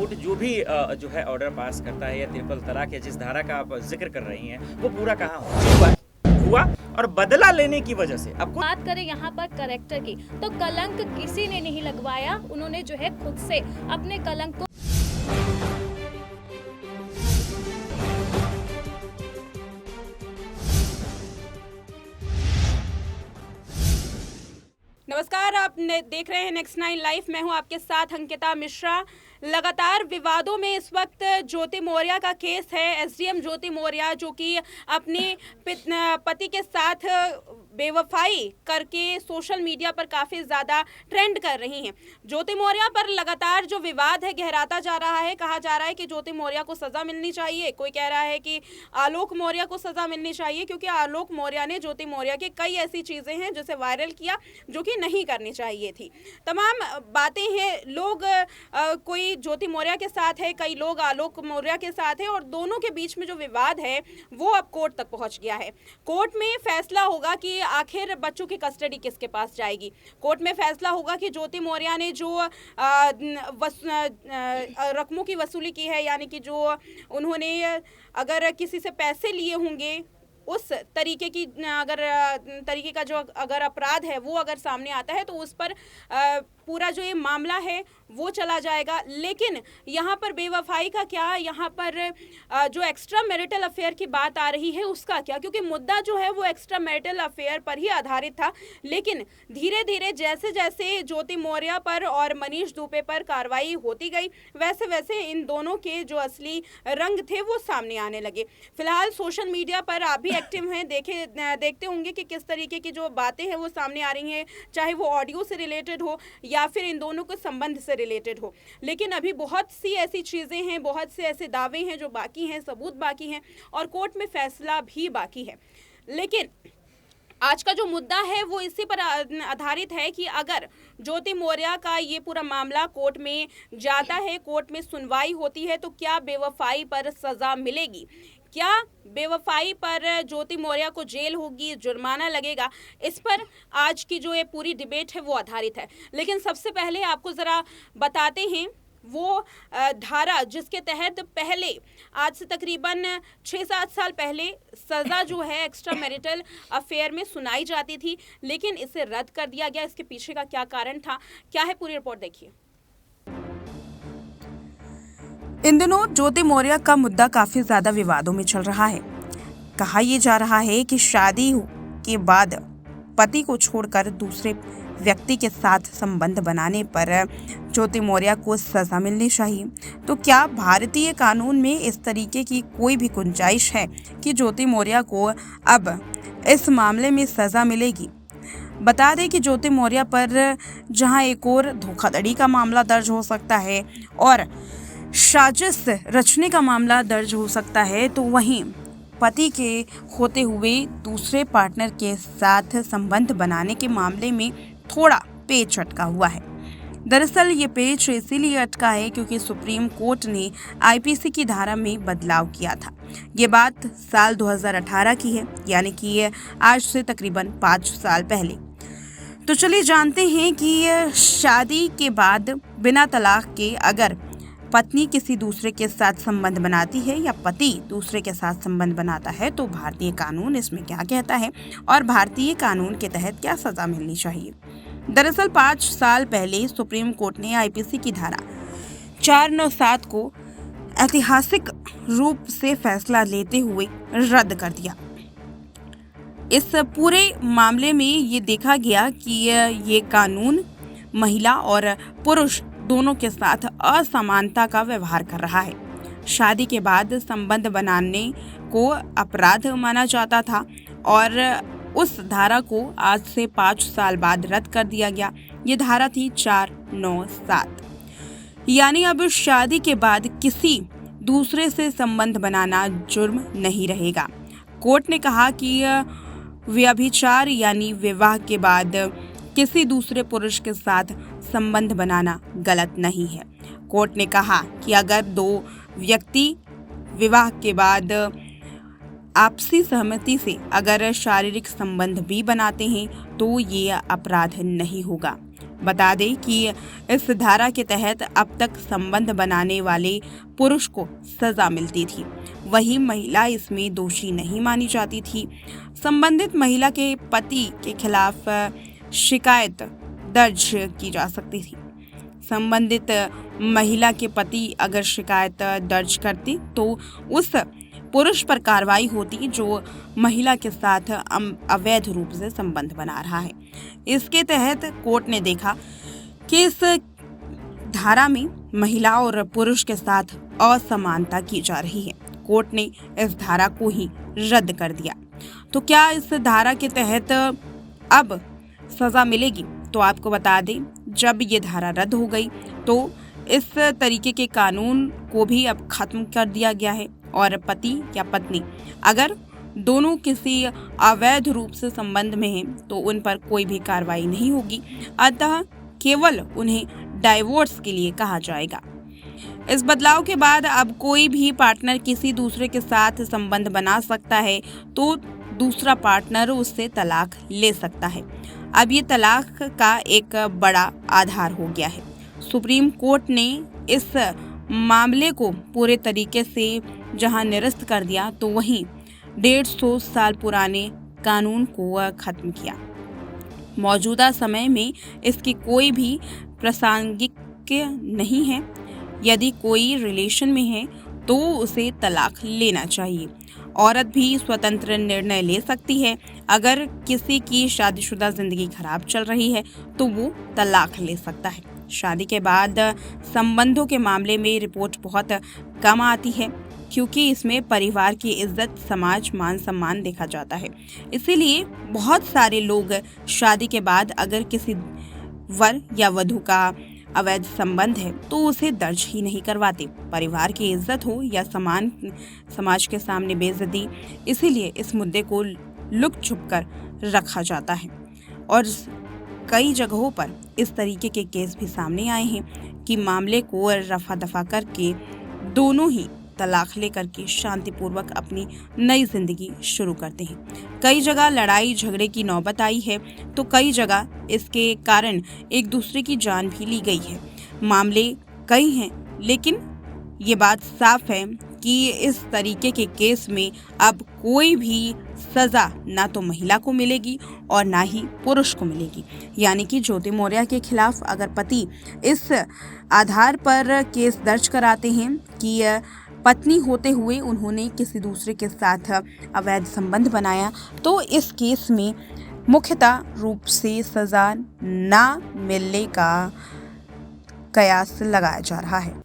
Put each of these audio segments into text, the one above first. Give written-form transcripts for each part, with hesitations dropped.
Court जो भी जो है ऑर्डर पास करता है या ट्रिपल तलाक या जिस धारा का आप जिक्र कर रही हैं वो पूरा कहाँ हुआ और बदला लेने की वजह से अब बात करें यहाँ पर करेक्टर की, तो कलंक किसी ने नहीं लगवाया, उन्होंने जो है खुद से अपने कलंक को नमस्कार, आप देख रहे हैं नेक्स्ट 9 लाइव। मैं हूं आपके साथ अंकिता मिश्रा। लगातार विवादों में इस वक्त ज्योति मौर्य का केस है। एसडीएम ज्योति मौर्य जो कि अपने पति के साथ बेवफाई करके सोशल मीडिया पर काफ़ी ज़्यादा ट्रेंड कर रही हैं। ज्योति मौर्य पर लगातार जो विवाद है गहराता जा रहा है। कहा जा रहा है कि ज्योति मौर्य को सज़ा मिलनी चाहिए, कोई कह रहा है कि आलोक मौर्य को सज़ा मिलनी चाहिए, क्योंकि आलोक मौर्य ने ज्योति मौर्य की कई ऐसी चीज़ें हैं जिसे वायरल किया जो कि नहीं करनी चाहिए थी। तमाम बातें हैं, लोग कोई ज्योति मौर्य के साथ है, कई लोग आलोक मौर्य के साथ है, और दोनों के बीच में जो विवाद है वो अब कोर्ट तक पहुंच गया है। कोर्ट में फैसला होगा कि आखिर बच्चों की कस्टडी किसके पास जाएगी। कोर्ट में फैसला होगा कि ज्योति मौर्य ने जो रकमों की वसूली की है, यानी कि जो उन्होंने अगर किसी से पैसे लिए होंगे, उस तरीके की तरीके का जो अगर अपराध है वो अगर सामने आता है तो उस पर पूरा जो ये मामला है वो चला जाएगा। लेकिन यहाँ पर बेवफाई का क्या, यहाँ पर जो एक्स्ट्रा मैरिटल अफेयर की बात आ रही है उसका क्या, क्योंकि मुद्दा जो है वो एक्स्ट्रा मैरिटल अफेयर पर ही आधारित था। लेकिन धीरे धीरे जैसे जैसे ज्योति मौर्य पर और मनीष दुबे पर कार्रवाई होती गई, वैसे वैसे इन दोनों के जो असली रंग थे वो सामने आने लगे। फिलहाल सोशल मीडिया पर आप भी एक्टिव हैं, देखते होंगे कि किस तरीके की जो बातें हैं वो सामने आ रही हैं, चाहे वो ऑडियो से रिलेटेड हो या फिर इन दोनों के संबंध से रिलेटेड हो। लेकिन अभी बहुत सी ऐसी चीज़ें हैं, बहुत से ऐसे दावे हैं जो बाकी हैं, सबूत बाकी हैं, और कोर्ट में फैसला भी बाकी है। लेकिन आज का जो मुद्दा है वो इसी पर आधारित है कि अगर ज्योति मौर्य का ये पूरा मामला कोर्ट में जाता है, कोर्ट में सुनवाई होती है, तो क्या बेवफाई पर सज़ा मिलेगी, क्या बेवफाई पर ज्योति मौर्य को जेल होगी, जुर्माना लगेगा। इस पर आज की जो ये पूरी डिबेट है वो आधारित है। लेकिन सबसे पहले आपको ज़रा बताते हैं वो धारा जिसके तहत पहले आज से तकरीबन 6-7 साल पहले सज़ा जो है एक्स्ट्रा मैरिटल अफेयर में सुनाई जाती थी, लेकिन इसे रद्द कर दिया गया। इसके पीछे का क्या कारण था, क्या है, पूरी रिपोर्ट देखिए। इन दिनों ज्योति मौर्य का मुद्दा काफी ज्यादा विवादों में चल रहा है। कहा यह जा रहा है कि शादी के बाद पति को छोड़कर दूसरे व्यक्ति के साथ संबंध बनाने पर ज्योति मौर्य को सजा मिलनी चाहिए। तो क्या भारतीय कानून में इस तरीके की कोई भी गुंजाइश है कि ज्योति मौर्य को अब इस मामले में सजा मिलेगी? बता दें कि ज्योति मौर्य पर जहां एक और धोखाधड़ी का मामला दर्ज हो सकता है और साजिश रचने का मामला दर्ज हो सकता है, तो वहीं पति के होते हुए दूसरे पार्टनर के साथ संबंध बनाने के मामले में थोड़ा पेच अटका हुआ है। दरअसल ये पेच इसीलिए अटका है क्योंकि सुप्रीम कोर्ट ने आईपीसी की धारा में बदलाव किया था। ये बात साल 2018 की है, यानी कि ये आज से तकरीबन 5 साल पहले। तो चलिए जानते हैं कि शादी के बाद बिना तलाक के अगर पत्नी किसी दूसरे के साथ संबंध बनाती है या पति दूसरे के साथ संबंध बनाता है तो भारतीय कानून इसमें क्या कहता है और भारतीय कानून के तहत क्या सजा मिलनी चाहिए। दरअसल 5 साल पहले सुप्रीम कोर्ट ने आईपीसी की धारा 497 को ऐतिहासिक रूप से फैसला लेते हुए रद्द कर दिया। इस पूरे मामले में ये देखा गया कि ये कानून महिला और पुरुष दोनों के साथ असमानता का व्यवहार कर रहा है। शादी के बाद संबंध बनाने को अपराध माना जाता था और उस धारा को आज से 5 साल बाद रद्द कर दिया गया। ये धारा थी 497, यानी अब शादी के बाद किसी दूसरे से संबंध बनाना जुर्म नहीं रहेगा। कोर्ट ने कहा कि व्यभिचार यानी विवाह के बाद किसी दूसरे पुरुष के साथ संबंध बनाना गलत नहीं है। कोर्ट ने कहा कि अगर 2 व्यक्ति विवाह के बाद आपसी सहमति से अगर शारीरिक संबंध भी बनाते हैं तो ये अपराध नहीं होगा। बता दें कि इस धारा के तहत अब तक संबंध बनाने वाले पुरुष को सजा मिलती थी, वहीं महिला इसमें दोषी नहीं मानी जाती थी। संबंधित महिला के पति के खिलाफ शिकायत दर्ज की जा सकती थी। संबंधित महिला के पति अगर शिकायत दर्ज करते तो उस पुरुष पर कार्रवाई होती जो महिला के साथ अवैध रूप से संबंध बना रहा है। इसके तहत कोर्ट ने देखा कि इस धारा में महिला और पुरुष के साथ असमानता की जा रही है। कोर्ट ने इस धारा को ही रद्द कर दिया। तो क्या इस धारा के तहत अब सजा मिलेगी? तो आपको बता दें, जब ये धारा रद्द हो गई तो इस तरीके के कानून को भी अब खत्म कर दिया गया है और पति या पत्नी अगर दोनों किसी अवैध रूप से संबंध में हैं तो उन पर कोई भी कार्रवाई नहीं होगी, अतः केवल उन्हें डाइवोर्स के लिए कहा जाएगा। इस बदलाव के बाद अब कोई भी पार्टनर किसी दूसरे के साथ संबंध बना सकता है तो दूसरा पार्टनर उससे तलाक ले सकता है। अब ये तलाक का एक बड़ा आधार हो गया है। सुप्रीम कोर्ट ने इस मामले को पूरे तरीके से जहां निरस्त कर दिया तो वहीं 150 साल पुराने कानून को खत्म किया। मौजूदा समय में इसकी कोई भी प्रासंगिक नहीं है। यदि कोई रिलेशन में है तो उसे तलाक लेना चाहिए। औरत भी स्वतंत्र निर्णय ले सकती है। अगर किसी की शादीशुदा जिंदगी खराब चल रही है तो वो तलाक ले सकता है। शादी के बाद संबंधों के मामले में रिपोर्ट बहुत कम आती है क्योंकि इसमें परिवार की इज्जत, समाज, मान सम्मान देखा जाता है। इसीलिए बहुत सारे लोग शादी के बाद अगर किसी वर या वधू का अवैध संबंध है तो उसे दर्ज ही नहीं करवाते। परिवार की इज्जत हो या समाज के सामने बेइज्जती, इसीलिए इस मुद्दे को लुक छुप कर रखा जाता है। और कई जगहों पर इस तरीके के केस भी सामने आए हैं कि मामले को रफा दफा करके दोनों ही तलाक लेकर के शांतिपूर्वक अपनी नई जिंदगी शुरू करते हैं। कई जगह लड़ाई झगड़े की नौबत आई है तो कई जगह इसके कारण एक दूसरे की जान भी ली गई है। मामले कई हैं, लेकिन ये बात साफ है कि इस तरीके के केस में अब कोई भी सजा ना तो महिला को मिलेगी और ना ही पुरुष को मिलेगी। यानी कि ज्योति मौर्य के खिलाफ अगर पति इस आधार पर केस दर्ज कराते हैं कि पत्नी होते हुए उन्होंने किसी दूसरे के साथ अवैध संबंध बनाया, तो इस केस में मुख्यतः रूप से सजा ना मिलने का कयास लगाया जा रहा है।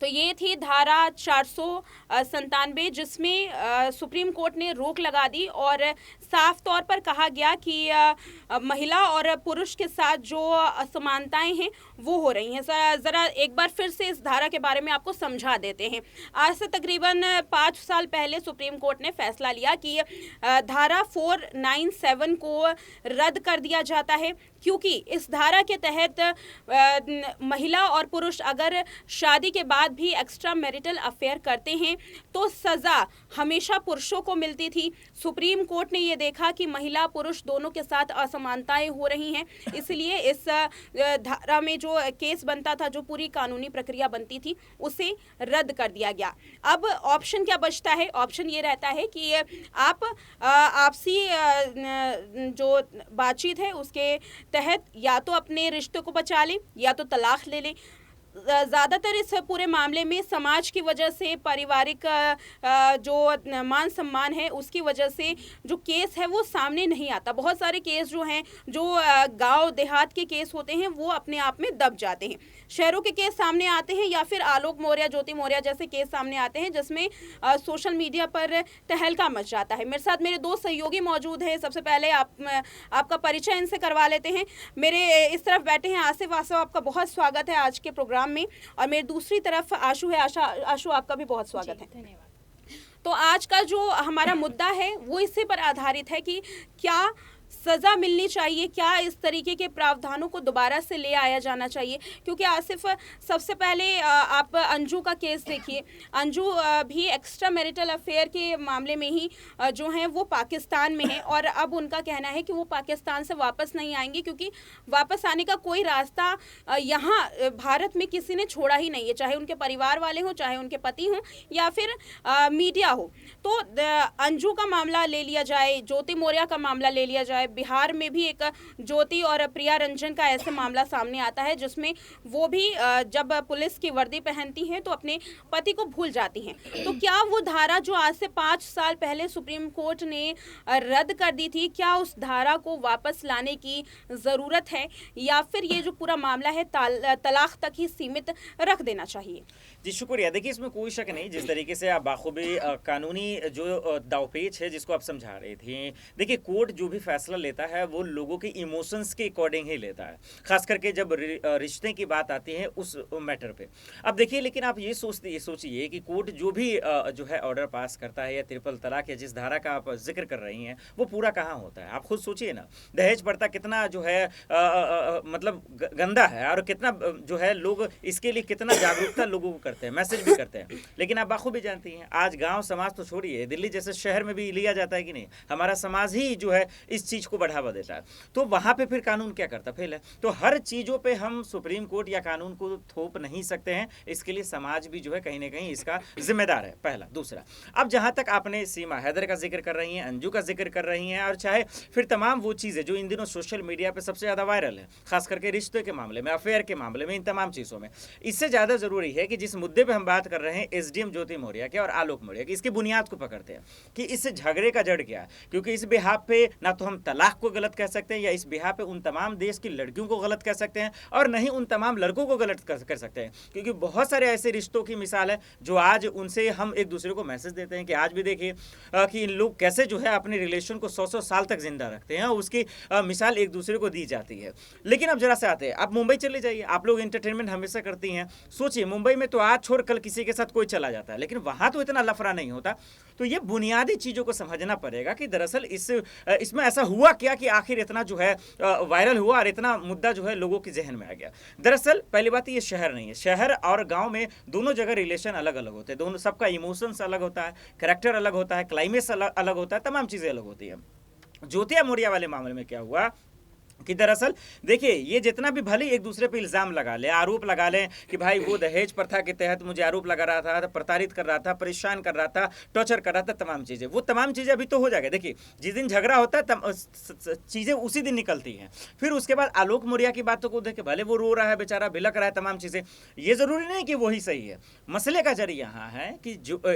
तो ये थी धारा 497 जिसमें सुप्रीम कोर्ट ने रोक लगा दी और साफ तौर पर कहा गया कि महिला और पुरुष के साथ जो असमानताएं हैं वो हो रही हैं। ज़रा एक बार फिर से इस धारा के बारे में आपको समझा देते हैं। आज से तकरीबन 5 साल पहले सुप्रीम कोर्ट ने फैसला लिया कि धारा 497 को रद्द कर दिया जाता है, क्योंकि इस धारा के तहत महिला और पुरुष अगर शादी के बाद भी एक्स्ट्रा मैरिटल अफेयर करते हैं तो सज़ा हमेशा पुरुषों को मिलती थी। सुप्रीम कोर्ट ने ये देखा कि महिला पुरुष दोनों के साथ असमानताएं हो रही हैं, इसलिए इस धारा में जो केस बनता था, जो पूरी कानूनी प्रक्रिया बनती थी, उसे रद्द कर दिया गया। अब ऑप्शन क्या बचता है? ऑप्शन ये रहता है कि आप आपसी जो बातचीत है उसके तहत या तो अपने रिश्ते को बचा लें या तो तलाक ले लें। ज़्यादातर इस पूरे मामले में समाज की वजह से, पारिवारिक जो मान सम्मान है उसकी वजह से जो केस है वो सामने नहीं आता। बहुत सारे केस जो हैं, जो गांव देहात के केस होते हैं, वो अपने आप में दब जाते हैं। शहरों के केस सामने आते हैं या फिर आलोक मौर्य, ज्योति मौर्य जैसे केस सामने आते हैं जिसमें सोशल मीडिया पर तहलका मच जाता है। मेरे साथ मेरे 2 सहयोगी मौजूद हैं। सबसे पहले आपका परिचय इनसे करवा लेते हैं। मेरे इस तरफ बैठे हैं आसिफ। आपका बहुत स्वागत है आज के प्रोग्राम में। और मेरी दूसरी तरफ आशु है। आशु, आपका भी बहुत स्वागत है। धन्यवाद। तो आज का जो हमारा मुद्दा है वो इसी पर आधारित है कि क्या सजा मिलनी चाहिए? क्या इस तरीके के प्रावधानों को दोबारा से ले आया जाना चाहिए? क्योंकि आसिफ, सबसे पहले आप अंजू का केस देखिए। अंजू भी एक्स्ट्रा मैरिटल अफेयर के मामले में ही जो हैं वो पाकिस्तान में है, और अब उनका कहना है कि वो पाकिस्तान से वापस नहीं आएंगे, क्योंकि वापस आने का कोई रास्ता यहाँ भारत में किसी ने छोड़ा ही नहीं है, चाहे उनके परिवार वाले हों, चाहे उनके पति हों, या फिर मीडिया हो। तो अंजू का मामला ले लिया जाए, ज्योति मौर्य का मामला ले लिया जाए, बिहार में भी एक ज्योति और प्रिया रंजन का ऐसे मामला सामने आता है जिसमें वो भी जब पुलिस की वर्दी पहनती हैं तो अपने पति को भूल जाती हैं। तो क्या वो धारा जो आज से 5 साल पहले सुप्रीम कोर्ट ने रद्द कर दी थी, क्या उस धारा को वापस लाने की ज़रूरत है, या फिर ये जो पूरा मामला है तलाक तक ही सीमित रख देना चाहिए? जी शुक्रिया। देखिए, इसमें कोई शक नहीं, जिस तरीके से आप बाखूबी कानूनी जो दावपेच है जिसको आप समझा रही थी। देखिए, कोर्ट जो भी फैसला लेता है वो लोगों के इमोशंस के अकॉर्डिंग ही लेता है, खास करके जब रिश्ते की बात आती है उस मैटर पे। अब देखिए, लेकिन आप ये सोचिए कि कोर्ट जो भी जो है ऑर्डर पास करता है या ट्रिपल तलाक या जिस धारा का आप जिक्र कर रही हैं वो पूरा कहाँ होता है? आप खुद सोचिए ना। दहेज प्रथा कितना जो है मतलब गंदा है, और कितना जो है लोग इसके लिए कितना जागरूकता लोगों को करते हैं, मैसेज भी करते हैं। लेकिन आप बाखूबी जानती हैं, आज गांव समाज तो छोड़िए, दिल्ली जैसे शहर में भी लिया जाता है कि नहीं, हमारा समाज ही जो है इस चीज को बढ़ावा देता है। तो वहां पे फिर कानून क्या करता? फेल है। तो हर चीजों पे हम सुप्रीम कोर्ट या कानून को थोप नहीं सकते हैं, इसके लिए समाज भी जो है कहीं ना कहीं इसका जिम्मेदार है, पहला। दूसरा, अब जहां तक आपने सीमा हैदर का जिक्र कर रही हैं, अंजू का जिक्र कर रही हैं, और चाहे फिर तमाम वो चीजें जो इन दिनों सोशल मीडिया पे सबसे ज्यादा वायरल है, खास करके रिश्ते के मामले में, अफेयर के मामले में, इन तमाम चीजों में, इससे ज्यादा जरूरी है कि जिस मुद्दे पे हम बात कर रहे हैं एसडीएम ज्योति मौर्य के और आलोक मौर्य की, इसकी बुनियाद को पकड़ते हैं कि इस झगड़े का जड़ क्या है। क्योंकि इस बिहाफ पे ना तो हम तलाक को गलत कह सकते हैं, या इस बिहाफ पे उन तमाम देश की लड़कियों को गलत कह सकते हैं, और नहीं उन तमाम लड़कों को गलत कर सकते हैं। क्योंकि बहुत सारे ऐसे रिश्तों की मिसाल है जो आज उनसे हम एक दूसरे को मैसेज देते हैं कि आज भी देखिए कि इन लोग कैसे जो है अपने रिलेशन को 100 साल तक जिंदा रखते हैं, उसकी मिसाल एक दूसरे को दी जाती है। लेकिन अब जरा से आते हैं, आप मुंबई चले जाइए, आप लोग एंटरटेनमेंट हमेशा करती हैं। सोचिए, मुंबई में तो आज छोड़ कल किसी के साथ कोई चला जाता है, लेकिन वहां तो इतना लफड़ा नहीं होता। तो ये बुनियादी चीजों को समझना पड़ेगा कि दरअसल इसमें ऐसा हुआ क्या कि आखिर इतना जो है वायरल हुआ और इतना मुद्दा जो है लोगों के जहन में आ गया। दरअसल पहली बात, ये शहर नहीं है। शहर और गांव में दोनों जगह रिलेशन अलग अलग होते हैं, दोनों सबका इमोशंस अलग होता है, कैरेक्टर अलग होता है, क्लाइमेक्स अलग होता है, तमाम चीजें अलग होती है। ज्योति मौर्य वाले मामले में क्या हुआ कि दरअसल देखिए, ये जितना भी भले एक दूसरे पे इल्जाम लगा ले, आरोप लगा लें कि भाई वो दहेज प्रथा के तहत मुझे आरोप लगा रहा था, प्रताड़ित कर रहा था, परेशान कर रहा था, टॉर्चर कर रहा था, तमाम चीजें, वो तमाम चीजें अभी तो हो जाएगा। देखिए, जिस दिन झगड़ा होता है चीजें उसी दिन निकलती हैं। फिर उसके बाद आलोक मौर्य की बातों को देखे, भले वो रो रहा है बेचारा, भिलक रहा है, तमाम चीजें, ये जरूरी नहीं कि वही सही है। मसले का जरिया यहाँ है कि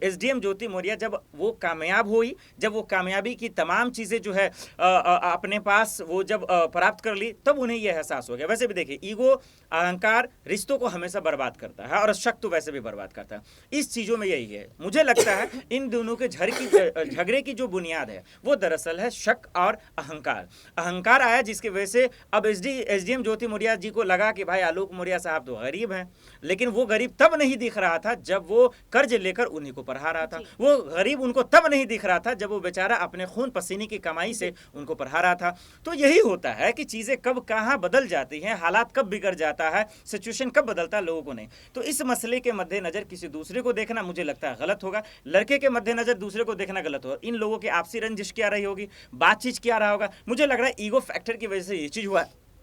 एसडीएम ज्योति मौर्य जब वो कामयाब हुई, जब वो कामयाबी की तमाम चीजें जो है अपने पास वो जब प्राप्त कर ली, तब उन्हें यह एहसास हो गया। वैसे भी देखिए, ईगो, अहंकार रिश्तों को हमेशा बर्बाद करता है, और शक तो वैसे भी बर्बाद करता है। इस चीजों में यही है। मुझे लगता है इन दोनों के झगड़े की जो बुनियाद है वो दरअसल है शक और अहंकार। अहंकार आया जिसकी वजह से अब एसडीएम ज्योति मौर्य जी को लगा कि भाई आलोक मौर्य साहब तो गरीब हैं, लेकिन वो गरीब तब नहीं दिख रहा था जब वो कर्ज लेकर उन्हीं को पढ़ा रहा था। वो गरीब उनको तब नहीं दिख रहा था जब वो बेचारा अपने खून पसीने की कमाई से उनको पढ़ा रहा था। तो यही होता है कि चीजें कब कहां बदल जाती हैं, हालात कब बिगड़ जाता है, सिचुएशन कब बदलता है, लोगों को नहीं। तो इस मसले के मद्देनजर किसी दूसरे को देखना मुझे लगता है गलत होगा। लड़के के मद्देनजर दूसरे को देखना गलत होगा। इन लोगों की आपसी रंजिश क्या रही होगी, बातचीत क्या रहा होगा, मुझे लग रहा है ईगो फैक्टर की वजह से ये चीज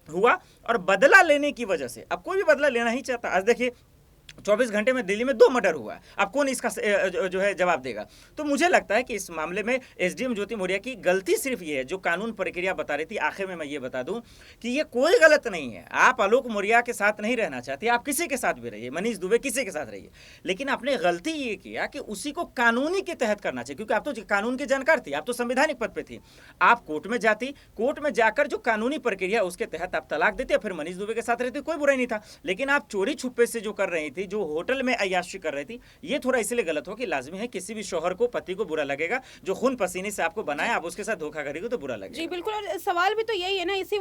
हुआ और बदला लेने की वजह से। अब कोई भी बदला लेना ही चाहता। आज देखिए, 24 घंटे में दिल्ली में 2 मर्डर हुआ। अब कौन इसका जो है जवाब देगा? तो मुझे लगता है कि इस मामले में एसडीएम ज्योति मौर्य की गलती सिर्फ ये है, जो कानून प्रक्रिया बता रही थी। आखिर में मैं ये बता दूं कि ये कोई गलत नहीं है। आप आलोक मौर्य के साथ नहीं रहना चाहते, आप किसी के साथ भी रहिए, मनीष दुबे किसी के साथ रहिए, लेकिन आपने गलती ये किया कि उसी को कानूनी के तहत करना चाहिए। क्योंकि आप तो कानून की जानकार थी, आप तो संवैधानिक पद पे थी। आप कोर्ट में जाती, कोर्ट में जाकर जो कानूनी प्रक्रिया उसके तहत आप तलाक देते, फिर मनीष दुबे के साथ रहते, कोई बुराई नहीं था। लेकिन आप चोरी छुपे से जो कर रही थी, जो होटल में अय्याशी कर रही थी, ये थोड़ा इसलिए गलत हो कि लाजमी है किसी भी शौहर को, पति को बुरा लगेगा। जो खून पसीने से आपको बनाया, आप उसके साथ धोखा करेंगे तो बुरा लगेगा। जी बिल्कुल, और सवाल भी तो यही है ना, इसी